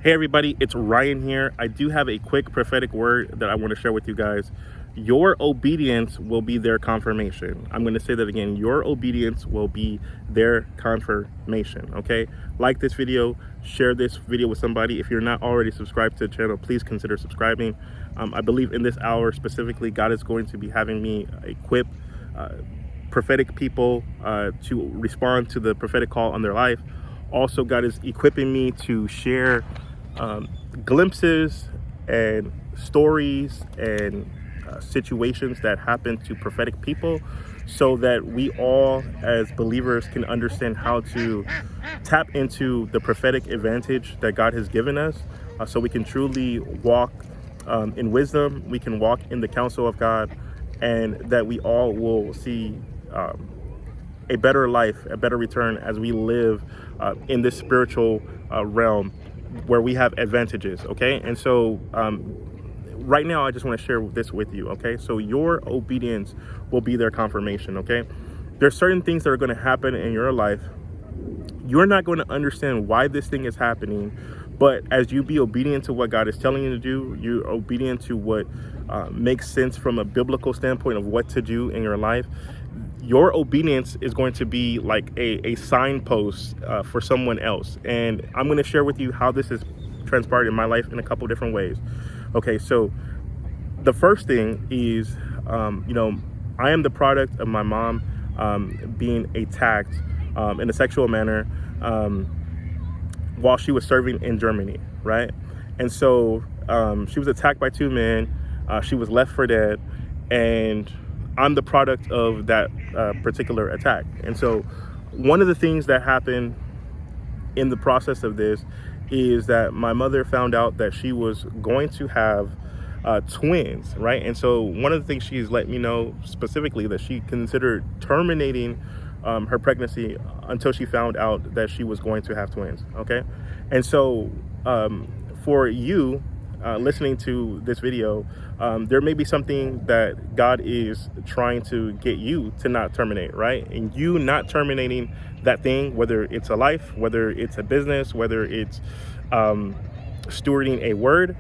Hey everybody, it's Ryan here. I do have a quick prophetic word that I want to share with you guys. Your obedience will be their confirmation. I'm going to say that again. Your obedience will be their confirmation. Okay? Like this video, share this video with somebody. If you're not already subscribed to the channel, please consider subscribing. I believe in this hour specifically, God is going to be having me equip prophetic people to respond to the prophetic call on their life. Also, God is equipping me to share glimpses and stories and situations that happen to prophetic people, so that we all as believers can understand how to tap into the prophetic advantage that God has given us, so we can truly walk in wisdom, we can walk in the counsel of God, and that we all will see a better life, a better return as we live in this spiritual realm where we have advantages. Okay, and so right now I just want to share this with you. Okay, so your obedience will be their confirmation. Okay, there's certain things that are going to happen in your life. You're not going to understand why this thing is happening, but as you be obedient to what God is telling you to do, you're obedient to what makes sense from a biblical standpoint of what to do in your life. Your obedience is going to be like a signpost for someone else. And I'm going to share with you how this has transpired in my life in a couple different ways. Okay, so the first thing is, I am the product of my mom being attacked in a sexual manner while she was serving in Germany, right? And so she was attacked by two men. She was left for dead, and I'm the product of that particular attack. And so one of the things that happened in the process of this is that my mother found out that she was going to have twins, right? And so one of the things she's let me know specifically that she considered terminating her pregnancy until she found out that she was going to have twins. Okay, and so for you listening to this video, there may be something that God is trying to get you to not terminate, right? And you not terminating that thing, whether it's a life, whether it's a business, whether it's stewarding a word,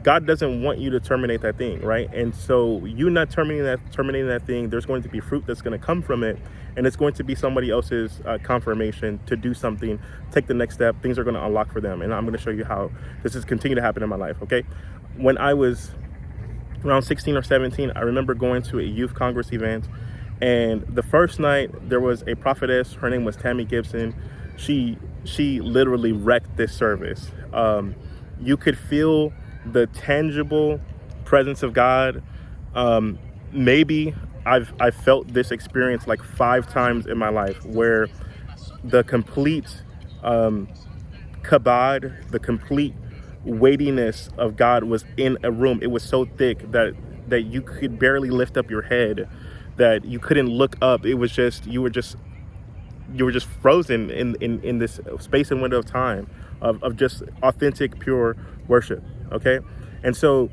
God doesn't want you to terminate that thing, right? And so you not terminating that thing, there's going to be fruit that's going to come from it, and it's going to be somebody else's confirmation to do something, take the next step. Things are going to unlock for them, and I'm going to show you how this has continued to happen in my life. Okay, when I was around 16 or 17, I remember going to a youth congress event, and the first night there was a prophetess. Her name was Tammy Gibson. She literally wrecked this service. You could feel the tangible presence of God. Maybe I've felt this experience like 5 times in my life, where the complete kabod, the complete weightiness of God was in a room. It was so thick that you could barely lift up your head, that you couldn't look up. It was just, you were just frozen in this space and window of time of just authentic, pure worship. Okay, and so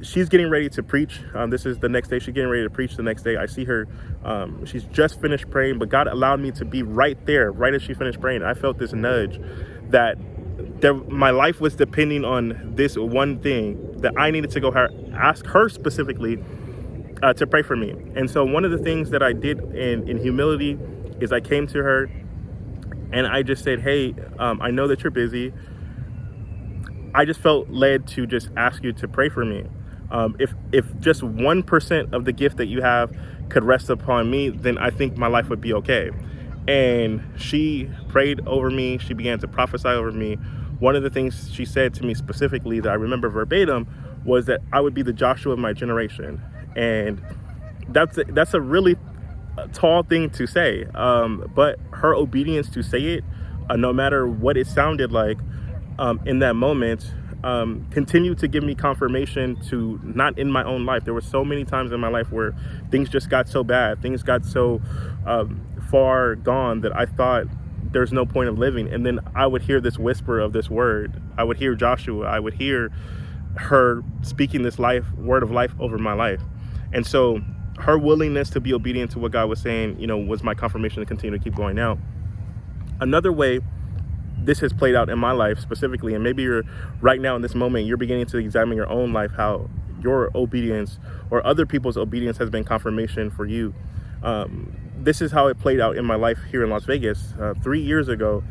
she's getting ready to preach. This is the next day. She's getting ready to preach the next day. I see her. She's just finished praying, but God allowed me to be right there, right as she finished praying. I felt this nudge that my life was depending on this one thing, that I needed to go ask her specifically to pray for me. And so one of the things that I did in humility is I came to her and I just said, hey, I know that you're busy. I just felt led to just ask you to pray for me. If just 1% of the gift that you have could rest upon me, then I think my life would be okay. And she prayed over me. She began to prophesy over me. One of the things she said to me specifically that I remember verbatim was that I would be the Joshua of my generation. And that's a really tall thing to say. But her obedience to say it, no matter what it sounded like, in that moment, continued to give me confirmation to not in my own life. There were so many times in my life where things just got so bad, things got so far gone that I thought there's no point of living. And then I would hear this whisper of this word. I would hear Joshua. I would hear her speaking this word of life over my life. And so her willingness to be obedient to what God was saying, was my confirmation to continue to keep going. Now, another way this has played out in my life specifically, and maybe you're right now in this moment, you're beginning to examine your own life, how your obedience or other people's obedience has been confirmation for you. This is how it played out in my life here in Las Vegas. 3 years ago,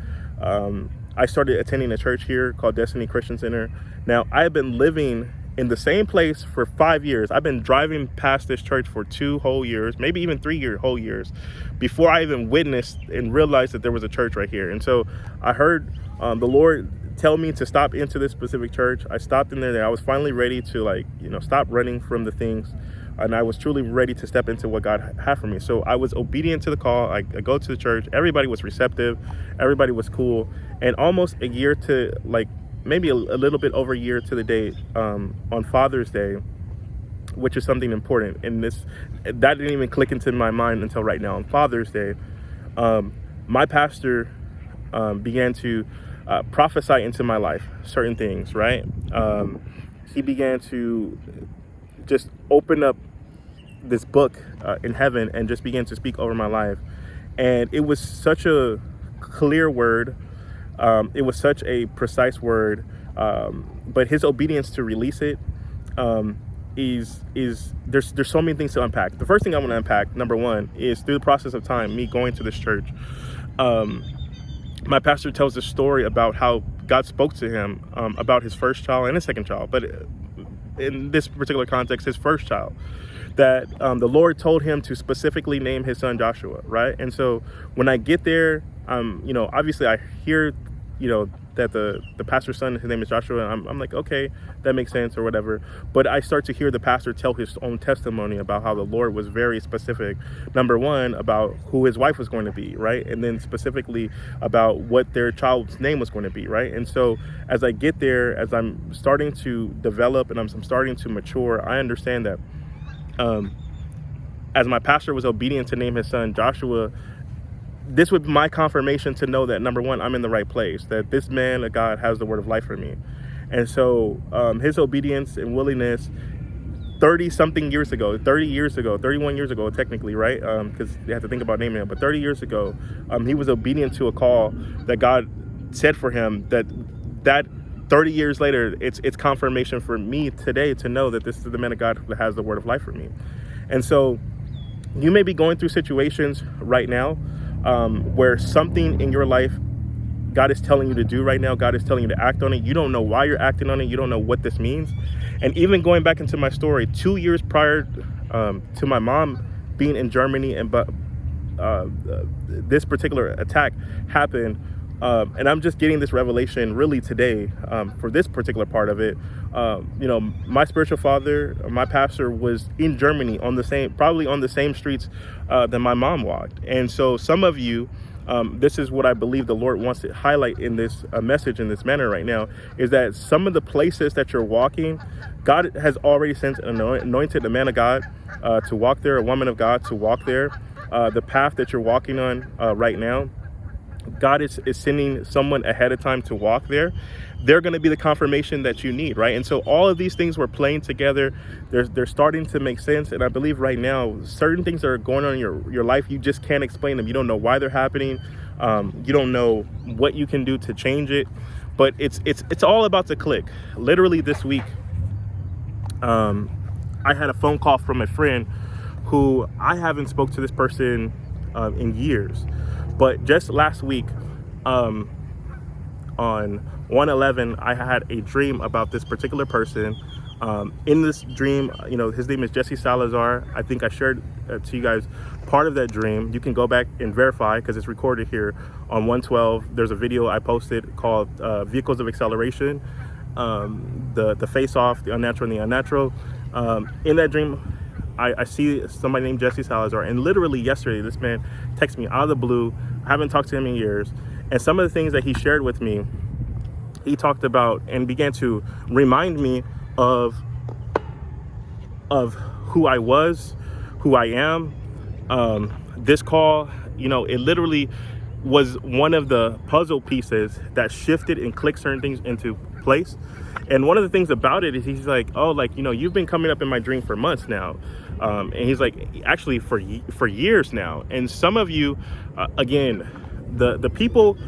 I started attending a church here called Destiny Christian Center. Now, I have been living in the same place for 5 years. I've been driving past this church for 2 whole years, maybe even 3 whole years, before I even witnessed and realized that there was a church right here. And so I heard the Lord tell me to stop into this specific church. I stopped in there. I was finally ready to stop running from the things. And I was truly ready to step into what God had for me. So I was obedient to the call. I go to the church. Everybody was receptive. Everybody was cool. And almost a year to maybe a little bit over a year to the day, on Father's Day, which is something important. And that didn't even click into my mind until right now. On Father's Day, my pastor began to prophesy into my life certain things, right? He began to just open up this book in heaven and just began to speak over my life. And it was such a clear word. It was such a precise word. But his obedience to release it there's so many things to unpack. The first thing I want to unpack, number one, is through the process of time, me going to this church. My pastor tells a story about how God spoke to him about his first child and his second child, but in this particular context, his first child, that the Lord told him to specifically name his son Joshua, right? And so when I get there, obviously I hear, that the pastor's son, his name is Joshua, and I'm like, okay, that makes sense or whatever. But I start to hear the pastor tell his own testimony about how the Lord was very specific, number one, about who his wife was going to be, right? And then specifically about what their child's name was going to be, right? And so as I get there, as I'm starting to develop and I'm starting to mature, I understand that as my pastor was obedient to name his son Joshua, this would be my confirmation to know that, number one, I'm in the right place, that this man of God has the word of life for me. And so his obedience and willingness 31 years ago, technically, right? Because you have to think about naming him, but 30 years ago, he was obedient to a call that God said for him, that 30 years later, it's confirmation for me today to know that this is the man of God who has the word of life for me. And so you may be going through situations right now where something in your life God is telling you to do right now. God is telling you to act on it. You don't know why you're acting on it. You don't know what this means. And even going back into my story, 2 years prior to my mom being in Germany, and this particular attack happened, and I'm just getting this revelation really today for this particular part of it. My spiritual father, my pastor, was in Germany probably on the same streets that my mom walked. And so some of you, this is what I believe the Lord wants to highlight in this message in this manner right now, is that some of the places that you're walking, God has already sent and anointed a man of God to walk there, a woman of God to walk there. The path that you're walking on right now, God is sending someone ahead of time to walk there. They're going to be the confirmation that you need, right? And so all of these things were playing together. They're starting to make sense. And I believe right now, certain things that are going on in your life, you just can't explain them. You don't know why they're happening. You don't know what you can do to change it. But it's all about to click. Literally this week, I had a phone call from a friend who I haven't spoke to this person in years. But just last week, on 1/11, I had a dream about this particular person. In this dream, his name is Jesse Salazar. I think I shared to you guys part of that dream. You can go back and verify because it's recorded here on 112. There's a video I posted called Vehicles of Acceleration, the face-off, the unnatural and the unnatural. In that dream, I see somebody named Jesse Salazar, and literally yesterday, this man texted me out of the blue. I haven't talked to him in years, and some of the things that he shared with me, he talked about and began to remind me of who I was, who I am. This call, it literally was one of the puzzle pieces that shifted and clicked certain things into place. And one of the things about it is he's like, you've been coming up in my dream for months now. And he's like, actually for years now. And some of you, again, the people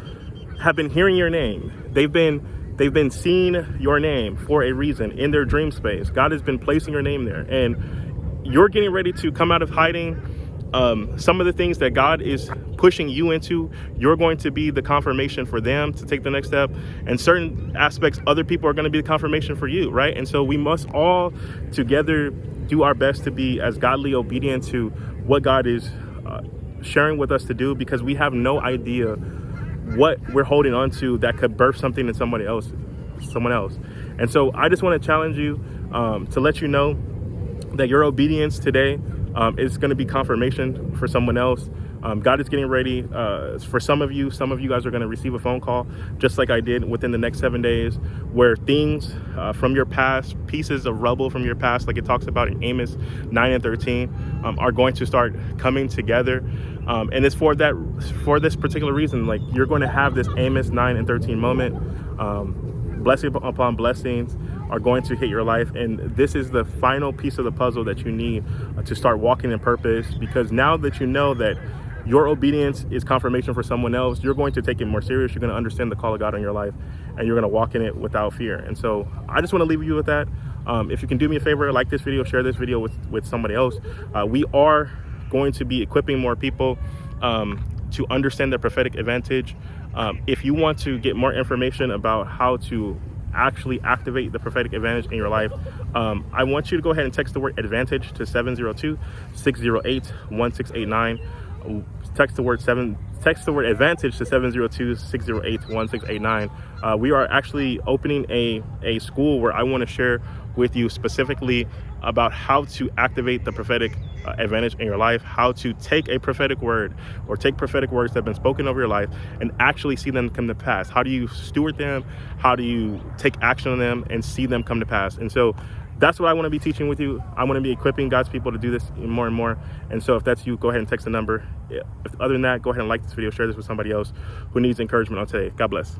have been hearing your name. They've been seeing your name for a reason in their dream space. God has been placing your name there, and you're getting ready to come out of hiding. Some of the things that God is pushing you into, you're going to be the confirmation for them to take the next step. And certain aspects, other people are going to be the confirmation for you, right? And so we must all together do our best to be as godly obedient to what God is sharing with us to do, because we have no idea what we're holding on to that could birth something in someone else. And so I just want to challenge you to let you know that your obedience today is going to be confirmation for someone else. God is getting ready for some of you guys are going to receive a phone call, just like I did, within the next 7 days, where things from your past, pieces of rubble from your past, like it talks about in Amos 9 and 13, are going to start coming together. And it's for this particular reason. Like, you're going to have this Amos 9 and 13 moment. Blessing upon blessings are going to hit your life, and this is the final piece of the puzzle that you need to start walking in purpose. Because now that you know that your obedience is confirmation for someone else, you're going to take it more serious. You're going to understand the call of God on your life, and you're going to walk in it without fear. And so I just want to leave you with that. If you can do me a favor, like this video, share this video with somebody else. We are going to be equipping more people to understand the prophetic advantage. If you want to get more information about how to actually activate the prophetic advantage in your life, I want you to go ahead and text the word advantage to 702-608-1689. Text the word advantage to 702-608-1689. We are actually opening a school where I want to share with you specifically about how to activate the prophetic advantage in your life, how to take a prophetic word or take prophetic words that have been spoken over your life and actually see them come to pass. How do you steward them? How do you take action on them and see them come to pass? And so that's what I want to be teaching with you. I want to be equipping God's people to do this more and more. And so if that's you, go ahead and text the number. Other than that, go ahead and like this video, share this with somebody else who needs encouragement on today. God bless.